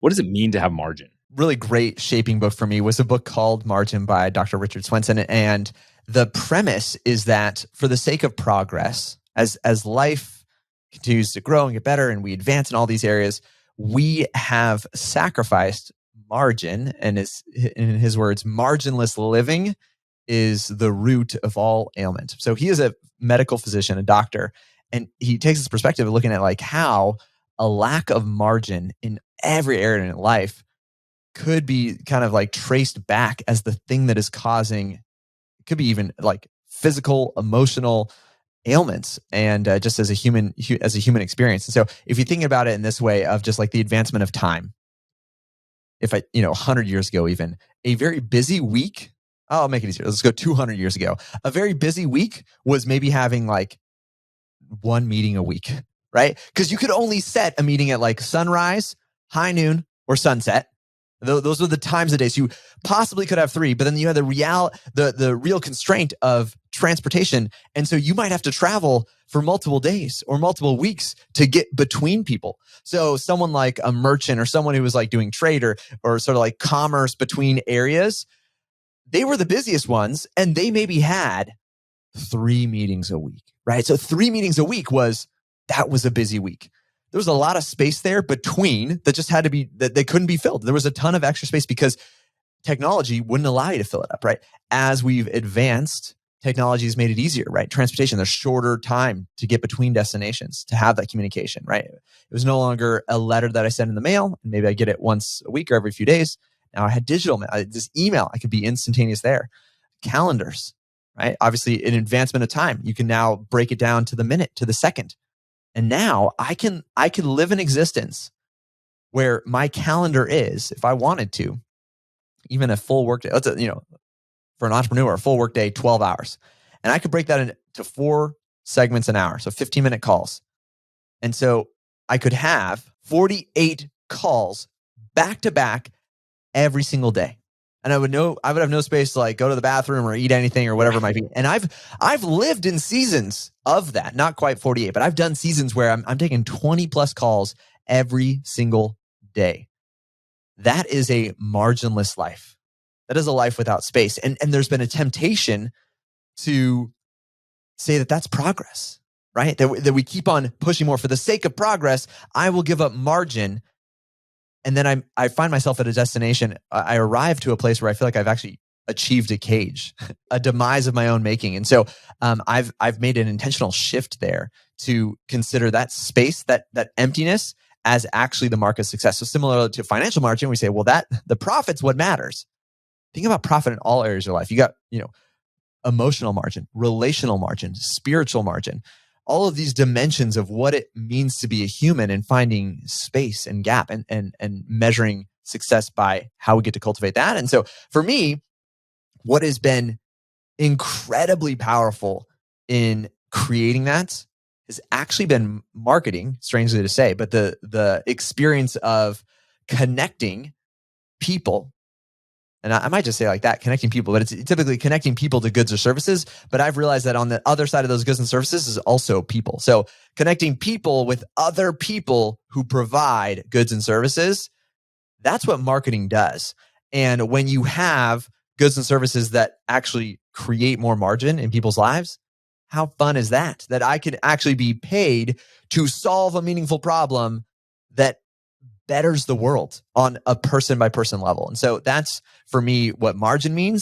What does it mean to have margin? Really great shaping book for me was a book called Margin by Dr. Richard Swenson. And the premise is that for the sake of progress, as life continues to grow and get better and we advance in all these areas, we have sacrificed margin. And in his words, marginless living is the root of all ailment. So he is a medical physician, a doctor, and he takes this perspective of looking at like how a lack of margin in every area in life could be kind of like traced back as the thing that is causing, it could be even like physical, emotional ailments, and just as a human experience. And so if you think about it in this way of just like the advancement of time, if 100 years ago, even a very busy week, I'll make it easier. Let's go 200 years ago. A very busy week was maybe having like one meeting a week, right? Because you could only set a meeting at like sunrise, high noon, or sunset. Those were the times of the day. So you possibly could have three, but then you had the real constraint of transportation. And so you might have to travel for multiple days or multiple weeks to get between people. So someone like a merchant or someone who was like doing trade or sort of like commerce between areas, they were the busiest ones, and they maybe had 3 meetings a week, right? So 3 meetings a week was a busy week. There was a lot of space there between that just had to be, that they couldn't be filled. There was a ton of extra space because technology wouldn't allow you to fill it up, right? As we've advanced, technology has made it easier, right? Transportation, there's shorter time to get between destinations, to have that communication, right? It was no longer a letter that I send in the mail, and maybe I get it once a week or every few days. Now I had digital mail, this email, I could be instantaneous there. Calendars, right? Obviously, an advancement of time. You can now break it down to the minute, to the second. And now I can live in existence where my calendar is, if I wanted to, even a full workday. For an entrepreneur, a full workday, 12 hours. And I could break that into 4 segments an hour. So 15-minute calls. And so I could have 48 calls back to back every single day. And I would have no space to like go to the bathroom or eat anything or whatever it might be. And I've lived in seasons of that, not quite 48, but I've done seasons where I'm taking 20 plus calls every single day. That is a marginless life. That is a life without space. And there's been a temptation to say that that's progress, right? That we keep on pushing more for the sake of progress. I will give up margin. And then I find myself at a destination. I arrive to a place where I feel like I've actually achieved a cage, a demise of my own making. And so I've made an intentional shift there to consider that space, that emptiness, as actually the mark of success. So similar to financial margin, we say, well, the profit's what matters. Think about profit in all areas of your life. You got, emotional margin, relational margin, spiritual margin. All of these dimensions of what it means to be a human and finding space and gap and measuring success by how we get to cultivate that. And so for me, what has been incredibly powerful in creating that has actually been marketing, strangely to say, but the experience of connecting people. And I might just say like that, connecting people, but it's typically connecting people to goods or services. But I've realized that on the other side of those goods and services is also people. So connecting people with other people who provide goods and services, that's what marketing does. And when you have goods and services that actually create more margin in people's lives, how fun is that? That I could actually be paid to solve a meaningful problem that betters the world on a person by person level. And so that's for me what margin means.